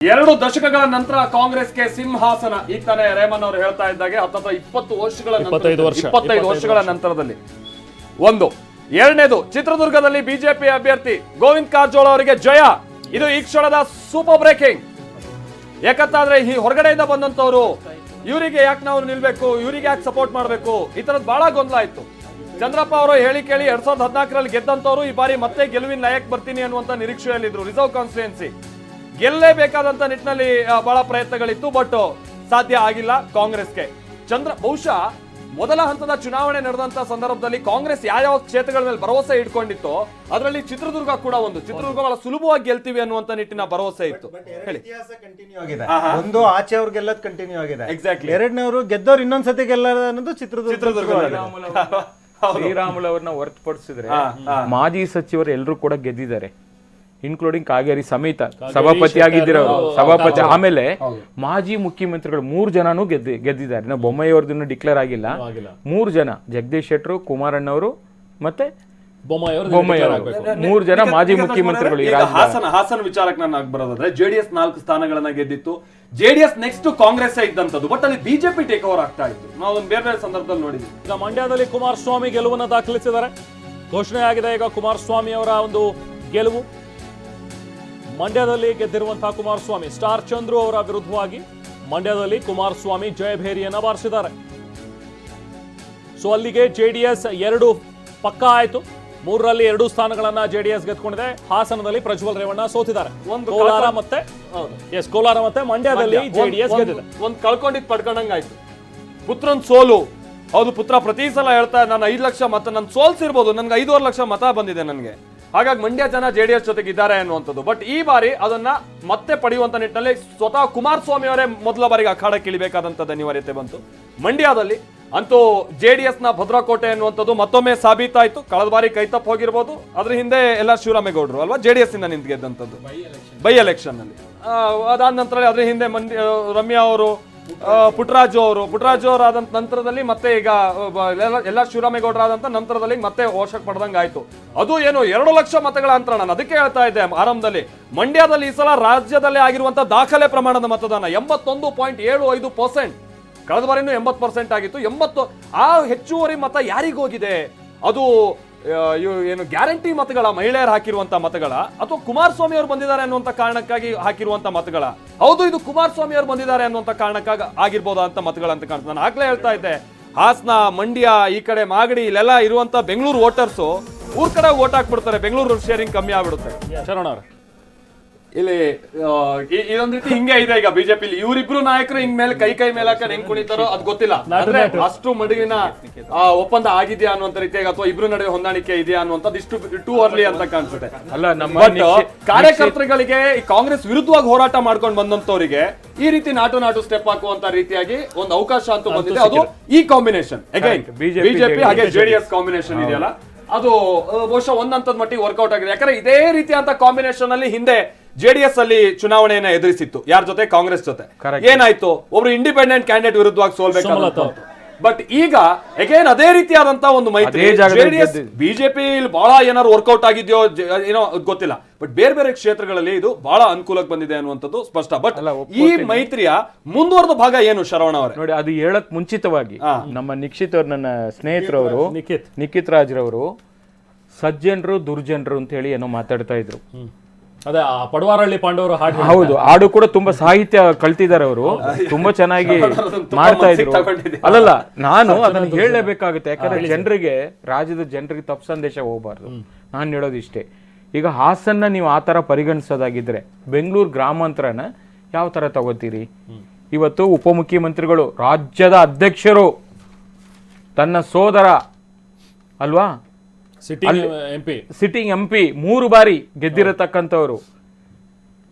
2 ದಶಕಗಳ ನಂತರ ಕಾಂಗ್ರೆಸ್ಗೆ ಸಿಂಹಾಸನ. ಈಗ ತಾನೇ ರೇಮನ್ ಅವರು ಹೇಳ್ತಾ ಇದ್ದಾಗೆ 25 ವರ್ಷಗಳ ನಂತರದಲ್ಲಿ ಒಂದು. ಎರಡನೇದು, ಚಿತ್ರದುರ್ಗದಲ್ಲಿ ಬಿಜೆಪಿ ಅಭ್ಯರ್ಥಿ ಗೋವಿಂದ್ ಕಾರಜೋಳ ಅವರಿಗೆ ಜಯ. ಇದು ಈ ಕ್ಷಣದ ಸೂಪರ್ ಬ್ರೇಕಿಂಗ್. ಯಾಕಂತಾದ್ರೆ ಈ ಹೊರಗಡೆಯಿಂದ ಬಂದಂತವ್ರು ಇವರಿಗೆ ಯಾಕೆ ನಾವು ನಿಲ್ಬೇಕು, ಇವರಿಗೆ ಯಾಕೆ ಸಪೋರ್ಟ್ ಮಾಡಬೇಕು, ಈ ತರದ್ ಬಹಳ ಗೊಂದಲ ಆಯ್ತು. ಚಂದ್ರಪ್ಪ ಅವರು ಹೇಳಿ ಕೇಳಿ 2014ರಲ್ಲಿ ಗೆದ್ದಂತವ್ರು ಈ ಬಾರಿ ಮತ್ತೆ ಗೆಲುವಿನ ಲಯಕ್ ಬರ್ತೀನಿ ಅನ್ನುವಂತ ನಿರೀಕ್ಷೆಯಲ್ಲಿದ್ರು. ರಿಸರ್ವ್ ಕಾನ್ಸ್ಟಿಟ್ಯೂನ್ಸಿ ಗೆಲ್ಲೇಬೇಕಾದಂತ ನಿಟ್ಟಿನಲ್ಲಿ ಬಹಳ ಪ್ರಯತ್ನಗಳಿತ್ತು, ಬಟ್ ಸಾಧ್ಯ ಆಗಿಲ್ಲ ಕಾಂಗ್ರೆಸ್ಗೆ. ಬಹುಶಃ ಮೊದಲ ಹಂತದ ಚುನಾವಣೆ ನಡೆದಂತ ಸಂದರ್ಭದಲ್ಲಿ ಕಾಂಗ್ರೆಸ್ ಯಾವ ಕ್ಷೇತ್ರಗಳ ಮೇಲೆ ಭರವಸೆ ಇಟ್ಕೊಂಡಿತ್ತೋ ಅದರಲ್ಲಿ ಚಿತ್ರದುರ್ಗ ಕೂಡ ಒಂದು. ಚಿತ್ರದುರ್ಗ ಬಹಳ ಸುಲಭವಾಗಿ ಗೆಲ್ತೀವಿ ಅನ್ನುವಂತ ನಿಟ್ಟಿನ ಭರವಸೆ ಇತ್ತು. ಒಂದು ಆಚೆ ಅವ್ರು ಗೆಲ್ಲದ್ ಕಂಟಿನ್ಯೂ ಆಗಿದೆ. ಎಕ್ಸಾಕ್ಟ್ಲಿ. ಎರಡನೇವರು ಗೆದ್ದವ್ರು ಇನ್ನೊಂದ್ಸತಿ ಗೆಲ್ಲೋದು ಅನ್ನೋದು ಚಿತ್ರದುರ್ಗ. ಶ್ರೀರಾಮುಲು ಅವ್ರನ್ನ ಹೊರತುಪಡಿಸಿದ್ರೆ ಮಾಜಿ ಸಚಿವರು ಎಲ್ಲರೂ ಕೂಡ ಗೆದ್ದಿದ್ದಾರೆ, ಇನ್ಕ್ಲೂಡಿಂಗ್ ಕಾಗೇರಿ ಸಮೇತ ಸಭಾಪತಿ ಆಗಿದ್ದಿರೋರು. ಸಭಾಪತಿ ಆಮೇಲೆ ಮಾಜಿ ಮುಖ್ಯಮಂತ್ರಿಗಳು 3 ಜನನೂ ಗೆದ್ದಿದ್ದಾರೆ. ನಾವು ಬೊಮ್ಮಾಯಿ ಅವ್ರದ್ದು ಡಿಕ್ಲೇರ್ ಆಗಿಲ್ಲ. 3 ಜನ, ಜಗದೀಶ್ ಶೆಟ್ಟರು, ಕುಮಾರಣ್ಣವರು ಮತ್ತೆ ಬೊಮ್ಮಾಯಿ ಅವರು, 3 ಜನ ಮಾಜಿ ಮುಖ್ಯಮಂತ್ರಿಗಳು. ಹಾಸನ ವಿಚಾರಕ್ಕೆ ನಾನು ಬರೋದಾದ್ರೆ ಜೆಡಿಎಸ್ 4 ಸ್ಥಾನಗಳನ್ನ ಗೆದ್ದಿತ್ತು. ಜೆಡಿಎಸ್ ನೆಕ್ಸ್ಟ್ ಕಾಂಗ್ರೆಸ್ ಇದ್ದಂತದ್ದು, ಬಟ್ ಅಲ್ಲಿ ಬಿಜೆಪಿ ಟೇಕ್ ಓವರ್ ಆಗ್ತಾ ಇತ್ತು. ನಾವು ಒಂದು ಬೇರೆ ಬೇರೆ ಸಂದರ್ಭದಲ್ಲಿ ನೋಡಿದ್ವಿ. ಈಗ ಮಂಡ್ಯದಲ್ಲಿ ಕುಮಾರಸ್ವಾಮಿ ಗೆಲುವನ್ನು ದಾಖಲಿಸಿದ್ದಾರೆ. ಘೋಷಣೆ ಆಗಿದೆ ಈಗ ಕುಮಾರಸ್ವಾಮಿ ಅವರ ಒಂದು ಗೆಲುವು. ಮಂಡ್ಯದಲ್ಲಿ ಗೆದ್ದಿರುವಂತಹ ಕುಮಾರಸ್ವಾಮಿ, ಸ್ಟಾರ್ ಚಂದ್ರು ಅವರ ವಿರುದ್ಧವಾಗಿ ಮಂಡ್ಯದಲ್ಲಿ ಕುಮಾರಸ್ವಾಮಿ ಜಯಭೇರಿಯನ್ನ ಬಾರಿಸಿದ್ದಾರೆ. ಸೊ ಅಲ್ಲಿಗೆ ಜೆಡಿಎಸ್ 2 ಪಕ್ಕ ಆಯ್ತು. 3ರಲ್ಲಿ 2 ಸ್ಥಾನಗಳನ್ನ ಜೆಡಿಎಸ್ ಗೆದ್ಕೊಂಡಿದೆ. ಹಾಸನದಲ್ಲಿ ಪ್ರಜ್ವಲ್ ರೇವಣ್ಣ ಸೋತಿದ್ದಾರೆ. ಕೋಲಾರ ಮತ್ತೆ ಮಂಡ್ಯದಲ್ಲಿ ಜೆಡಿಎಸ್ ಗೆದ್ದಿದೆ. ಒಂದು ಕಳ್ಕೊಂಡಿದ್ ಪಡ್ಕೊಂಡಂಗ ಆಯ್ತು. ಪುತ್ರನ್ ಸೋಲು. ಹೌದು, ಪುತ್ರ ಪ್ರತಿ ಸಲ ಹೇಳ್ತಾ ನಾನು 5 ಲಕ್ಷ ಮತ ನನ್ ಸೋಲ್ಸಿರ್ಬೋದು, ನನ್ಗೆ 5.5 ಲಕ್ಷ ಮತ ಬಂದಿದೆ ನನಗೆ, ಹಾಗಾಗಿ ಮಂಡ್ಯ ಜನ ಜೆಡಿಎಸ್ ಜೊತೆಗೆ ಇದ್ದಾರೆ ಅನ್ನುವಂಥದ್ದು. ಬಟ್ ಈ ಬಾರಿ ಅದನ್ನ ಮತ್ತೆ ಪಡೆಯುವಂತ ನಿಟ್ಟಿನಲ್ಲಿ ಸ್ವತಃ ಕುಮಾರಸ್ವಾಮಿ ಅವರೇ ಮೊದಲ ಬಾರಿಗೆ ಅಖಾಡಕ್ಕೆ ಇಳಿಬೇಕಾದಂತದ್ದು ಅನಿವಾರ್ಯತೆ ಬಂತು. ಮಂಡ್ಯದಲ್ಲಿ ಅಂತೂ ಜೆಡಿಎಸ್ ನ ಭದ್ರಕೋಟೆ ಅನ್ನುವಂಥದ್ದು ಮತ್ತೊಮ್ಮೆ ಸಾಬೀತಾಯ್ತು. ಕಳೆದ ಬಾರಿ ಕೈತಪ್ಪ ಹೋಗಿರ್ಬೋದು, ಅದ್ರ ಹಿಂದೆ ಎಲ್ಲ ಶಿವರಾಮೇಗೌಡರು ಅಲ್ವಾ ಜೆಡಿಎಸ್ ಇಂದ ನಿಂತು ಗೆದ್ದಂಥದ್ದು ಬೈ ಎಲೆಕ್ಷನ್ ನಲ್ಲಿ. ಅದಾದ ನಂತರ ಅದ್ರ ಹಿಂದೆ ರಮ್ಯಾ ಅವರು, ಪುಟ್ಟರಾಜು ಅವರು ಆದಂತ ನಂತರದಲ್ಲಿ ಮತ್ತೆ ಈಗ ಎಲ್ಲ ಶಿವರಾಮೇಗೌಡರಾದಂತ ನಂತರದಲ್ಲಿ ಮತ್ತೆ ವಶಕ್ಕೆ ಪಡೆದಂಗ ಆಯ್ತು. ಅದು ಏನು 2 ಲಕ್ಷ ಮತಗಳ ಅಂತರ. ನಾನು ಅದಕ್ಕೆ ಹೇಳ್ತಾ ಇದ್ದೆ ಆರಂಭದಲ್ಲಿ, ಮಂಡ್ಯದಲ್ಲಿ ಈ ಸಲ ರಾಜ್ಯದಲ್ಲೇ ಆಗಿರುವಂತಹ ದಾಖಲೆ ಪ್ರಮಾಣದ ಮತದಾನ 81.75%. ಕಳೆದ ಬಾರಿನೂ 80% ಆಗಿತ್ತು. 80 ಆ ಹೆಚ್ಚುವರಿ ಮತ ಯಾರಿಗೋಗಿದೆ? ಅದು ಏನು ಗ್ಯಾರಂಟಿ ಮತಗಳ, ಮಹಿಳೆಯರು ಹಾಕಿರುವಂತ ಮತಗಳ, ಅಥವಾ ಕುಮಾರಸ್ವಾಮಿ ಅವರು ಬಂದಿದ್ದಾರೆ ಅನ್ನುವಂತ ಕಾರಣಕ್ಕಾಗಿ ಹಾಕಿರುವಂತ ಮತಗಳ? ಹೌದು, ಇದು ಕುಮಾರಸ್ವಾಮಿ ಅವರು ಬಂದಿದ್ದಾರೆ ಅನ್ನುವಂತ ಕಾರಣಕ್ಕಾಗಿ ಆಗಿರ್ಬೋದಾ ಅಂತ ಮತಗಳ ಅಂತ ಕಾಣ್ತದೆ. ನಾನು ಆಗ್ಲೇ ಹೇಳ್ತಾ ಇದ್ದೆ, ಹಾಸನ, ಮಂಡ್ಯ, ಈ ಕಡೆ ಮಾಗಡಿ, ಇಲ್ಲೆಲ್ಲ ಇರುವಂತ ಬೆಂಗಳೂರು ವೋಟರ್ಸ್ ಊರ್ ಕಡೆ ವೋಟ್ ಹಾಕ್ಬಿಡ್ತಾರೆ. ಬೆಂಗಳೂರು ಶೇರಿಂಗ್ ಕಮ್ಮಿ ಆಗ್ಬಿಡುತ್ತೆ. ಶರಣ ಅವ್ರೆ, ಇಲ್ಲಿ ಇದೊಂದ್ ರೀತಿ ಹಿಂಗೆ ಇದೆ ಈಗ ಬಿಜೆಪಿ. ಇವರಿಬ್ರು ನಾಯಕರು ಹಿಂಗ್ ಮೇಲೆ ಕೈ ಮೇಲೆ ಹಾಕೊಂಡು ಹೆಂಗ್ ಕುಣಿತಾರೋ ಅದು ಗೊತ್ತಿಲ್ಲ. ಅಂದ್ರೆ ಅಷ್ಟು ಮಡುವಿನ ಒಪ್ಪಂದ ಆಗಿದೆಯಾ ಅನ್ನುವಂತ ರೀತಿಯಾಗಿ, ಅಥವಾ ಇಬ್ರು ನಡುವೆ ಹೊಂದಾಣಿಕೆ ಇದೆಯಾ ಅನ್ನುವಂಥದ್ದು ಇಷ್ಟು ಟೂ ಅರ್ಲಿ ಅಂತ ಕಾಣಿಸುತ್ತೆ. ಅಲ್ಲ, ನಮ್ಮ ಕಾರ್ಯಕರ್ತರುಗಳಿಗೆ ಈ ಕಾಂಗ್ರೆಸ್ ವಿರುದ್ಧವಾಗಿ ಹೋರಾಟ ಮಾಡ್ಕೊಂಡು ಬಂದಂತವರಿಗೆ ಈ ರೀತಿ ನಾಟು ಸ್ಟೆಪ್ ಹಾಕುವಂತ ರೀತಿಯಾಗಿ ಒಂದು ಅವಕಾಶ ಅಂತೂ ಬಂದಿದೆ. ಅದು ಈ ಕಾಂಬಿನೇಷನ್ ಬಿಜೆಪಿ ಹಾಗೆ ಜೆಡಿಎಸ್ ಕಾಂಬಿನೇಷನ್ ಇದೆಯಲ್ಲ, ಅದು ಬಹುಶಃ ಒಂದಂತದ ಮಟ್ಟಿಗೆ ವರ್ಕೌಟ್ ಆಗಿದೆ. ಯಾಕಂದ್ರೆ ಇದೇ ರೀತಿಯಂತ ಕಾಂಬಿನೇಷನ್ ಅಲ್ಲಿ ಹಿಂದೆ ಜೆಡಿಎಸ್ ಅಲ್ಲಿ ಚುನಾವಣೆಯನ್ನ ಎದುರಿಸಿತ್ತು. ಯಾರ ಜೊತೆ? ಕಾಂಗ್ರೆಸ್ ಜೊತೆ. ಏನಾಯ್ತು? ಒಬ್ರು ಇಂಡಿಪೆಂಡೆಂಟ್ ಕ್ಯಾಂಡಿಡೇಟ್ ವಿರುದ್ಧವಾಗಿ ಸೋಲ್ಬೇಕಾಗಿತ್ತು. ಬಟ್ ಈಗ ಅಗೇನ್ ಅದೇ ರೀತಿಯಾದಂತ ಒಂದು ಮೈತ್ರಿ ಜೆಡಿಎಸ್ ಬಿಜೆಪಿ ಬಹಳ ಏನಾದ್ರು ವರ್ಕೌಟ್ ಆಗಿದೆಯೋ ಏನೋ ಗೊತ್ತಿಲ್ಲ, ಬಟ್ ಬೇರೆ ಬೇರೆ ಕ್ಷೇತ್ರಗಳಲ್ಲಿ ಇದು ಬಹಳ ಅನುಕೂಲಕ್ಕೆ ಬಂದಿದೆ ಅನ್ನುವಂಥದ್ದು ಸ್ಪಷ್ಟ. ಬಟ್ ಈ ಮೈತ್ರಿಯ ಮುಂದುವರೆದ ಭಾಗ ಏನು ಶರವಣ ಅವರೇ? ನೋಡಿ, ಅದು ಹೇಳಕ್ ಮುಂಚಿತವಾಗಿ ನಮ್ಮ ನಿಕ್ಷಿತ್ ಅವ್ರು, ನನ್ನ ಸ್ನೇಹಿತರವರು, ನಿಖಿತ್ ರಾಜ್ರವರು ಸಜ್ಜನರು ದುರ್ಜನರು ಅಂತ ಹೇಳಿ ಏನೋ ಮಾತಾಡ್ತಾ ಇದ್ರು. ಅದೇ ಪಡವಾರಳ್ಳಿ ಪಾಂಡವರು ಹಾಡು. ಹೌದು, ಹಾಡು ಕೂಡ ತುಂಬಾ ಸಾಹಿತ್ಯ ಕಲ್ತಿದ್ದಾರೆ ಅವರು, ತುಂಬಾ ಚೆನ್ನಾಗಿ ಮಾಡ್ತಾ ಇದ್ರು. ಅಲ್ಲಲ್ಲ, ನಾನು ಅದನ್ನ ಹೇಳಲೇಬೇಕಾಗುತ್ತೆ. ಯಾಕಂದ್ರೆ ಜನರಿಗೆ, ರಾಜ್ಯದ ಜನರಿಗೆ ತಪ್ಪು ಸಂದೇಶ ಹೋಗ್ಬಾರ್ದು. ನಾನು ಹೇಳೋದು ಇಷ್ಟೇ. ಈಗ ಹಾಸನ್ನ ನೀವು ಆ ತರ ಪರಿಗಣಿಸೋದಾಗಿದ್ರೆ ಬೆಂಗಳೂರು ಗ್ರಾಮಾಂತರನ ಯಾವ ತರ ತಗೋತೀರಿ? ಇವತ್ತು ಉಪಮುಖ್ಯಮಂತ್ರಿಗಳು, ರಾಜ್ಯದ ಅಧ್ಯಕ್ಷರು, ತನ್ನ ಸೋದರ ಅಲ್ವಾ, ಸಿಟ್ಟಿಂಗ್ ಎಂಪಿ 3 ಬಾರಿ ಗೆದ್ದಿರತಕ್ಕಂಥವ್ರು,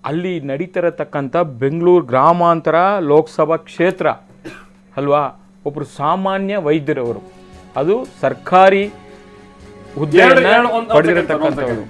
ಅಲ್ಲಿ ನಡೀತಿರತಕ್ಕಂಥ ಬೆಂಗಳೂರು ಗ್ರಾಮಾಂತರ ಲೋಕಸಭಾ ಕ್ಷೇತ್ರ ಅಲ್ವಾ, ಒಬ್ರು ಸಾಮಾನ್ಯ ವೈದ್ಯರವರು, ಅದು ಸರ್ಕಾರಿ ಹುದ್ದೆಯನ್ನು ಪಡೆದಿರತಕ್ಕಂಥವ್ರು.